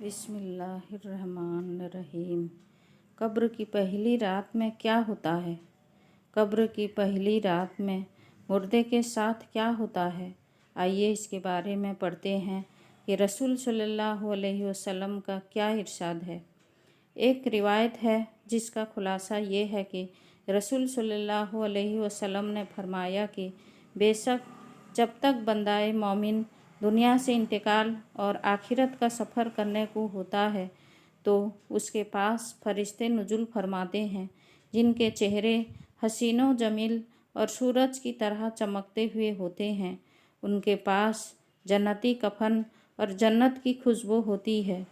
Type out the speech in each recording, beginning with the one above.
बिस्मिल्लाहिर्रहमानिर्रहीम। कब्र की पहली रात में क्या होता है? कब्र की पहली रात में मुर्दे के साथ क्या होता है? आइए इसके बारे में पढ़ते हैं कि रसूल सल्लल्लाहु अलैहि वसल्लम का क्या इरशाद है। एक रिवायत है जिसका खुलासा ये है कि रसूल सल्लल्लाहु अलैहि वसल्लम ने फरमाया कि बेशक जब तक बंदाए मोमिन दुनिया से इंतकाल और आखिरत का सफ़र करने को होता है तो उसके पास फरिश्ते नुजुल फरमाते हैं जिनके चेहरे हसीनो जमील और सूरज की तरह चमकते हुए होते हैं। उनके पास जन्नती कफन और जन्नत की खुशबू होती है।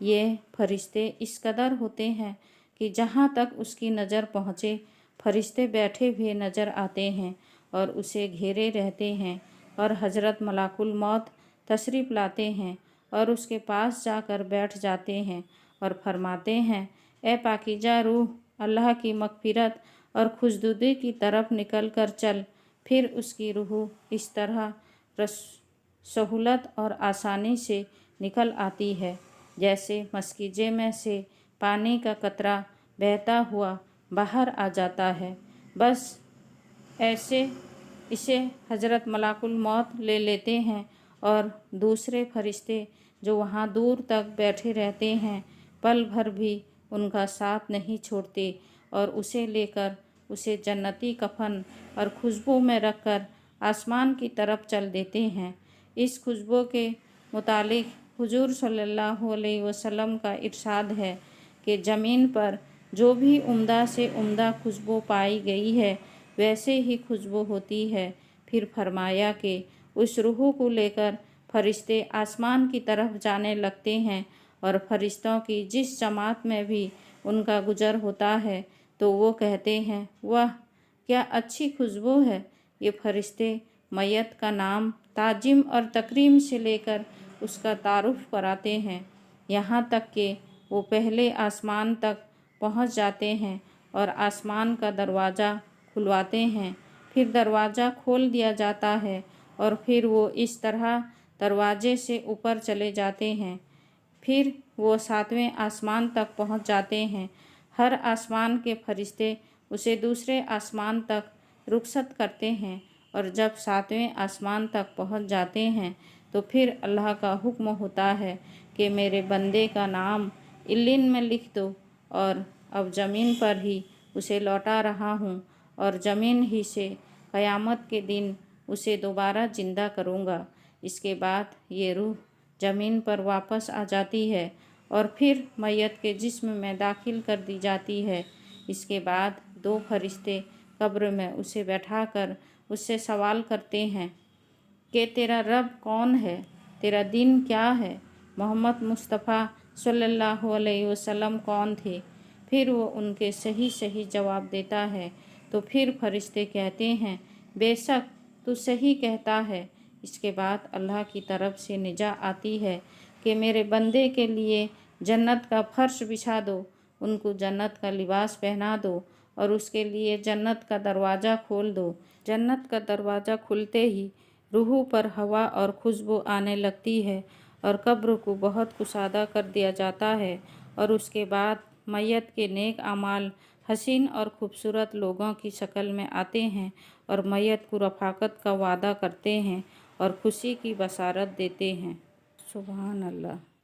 ये फरिश्ते इस कदर होते हैं कि जहाँ तक उसकी नज़र पहुँचे फरिश्ते बैठे हुए नज़र आते हैं और उसे घेरे रहते हैं और हज़रत मलाकुल मौत तशरीफ़ लाते हैं और उसके पास जाकर बैठ जाते हैं और फरमाते हैं, ए पाकीज़ा रूह, अल्लाह की मग़फ़िरत और खुशनुदी की तरफ निकल कर चल। फिर उसकी रूह इस तरह सहूलत और आसानी से निकल आती है जैसे मस्कीजे में से पानी का कतरा बहता हुआ बाहर आ जाता है। बस ऐसे इसे हज़रत मलाकुल मौत ले लेते हैं और दूसरे फरिश्ते जो वहाँ दूर तक बैठे रहते हैं पल भर भी उनका साथ नहीं छोड़ते और उसे लेकर उसे जन्नती कफन और खुशबू में रखकर आसमान की तरफ चल देते हैं। इस खुशबू के मुतालिक हुजूर सल्लल्लाहु अलैहि वसल्लम का इरशाद है कि ज़मीन पर जो भी उम्दा से उम्दा खुशबू पाई गई है वैसे ही खुशबू होती है। फिर फरमाया कि उस रूह को लेकर फरिश्ते आसमान की तरफ जाने लगते हैं और फरिश्तों की जिस जमात में भी उनका गुजर होता है तो वो कहते हैं, वाह क्या अच्छी खुशबू है। ये फरिश्ते मैयत का नाम ताजिम और तकरीम से लेकर उसका तारुफ कराते हैं, यहाँ तक कि वो पहले आसमान तक पहुँच जाते हैं और आसमान का दरवाज़ा खुलवाते हैं। फिर दरवाज़ा खोल दिया जाता है और फिर वो इस तरह दरवाजे से ऊपर चले जाते हैं। फिर वो 7वें आसमान तक पहुंच जाते हैं। हर आसमान के फरिश्ते उसे दूसरे आसमान तक रुखसत करते हैं और जब 7वें आसमान तक पहुंच जाते हैं तो फिर अल्लाह का हुक्म होता है कि मेरे बंदे का नाम इल्लिन में लिख दो और अब ज़मीन पर ही उसे लौटा रहा हूँ और ज़मीन ही से क़यामत के दिन उसे दोबारा ज़िंदा करूँगा। इसके बाद ये रूह ज़मीन पर वापस आ जाती है और फिर मैयत के जिस्म में दाखिल कर दी जाती है। इसके बाद 2 फरिश्ते कब्र में उसे बैठाकर उससे सवाल करते हैं कि तेरा रब कौन है, तेरा दीन क्या है, मोहम्मद मुस्तफ़ा सल्लल्लाहु अलैहि वसल्लम कौन थे। फिर वो उनके सही सही जवाब देता है तो फिर फरिश्ते कहते हैं, बेशक तू सही कहता है। इसके बाद अल्लाह की तरफ से निजा आती है कि मेरे बंदे के लिए जन्नत का फर्श बिछा दो, उनको जन्नत का लिबास पहना दो और उसके लिए जन्नत का दरवाज़ा खोल दो। जन्नत का दरवाज़ा खुलते ही रूह पर हवा और खुशबू आने लगती है और कब्र को बहुत कुशादा कर दिया जाता है और उसके बाद मैयत के नेक अमाल हसीन और खूबसूरत लोगों की शक्ल में आते हैं और मैयत को रफ़ाकत का वादा करते हैं और खुशी की बशारत देते हैं। सुभान अल्लाह।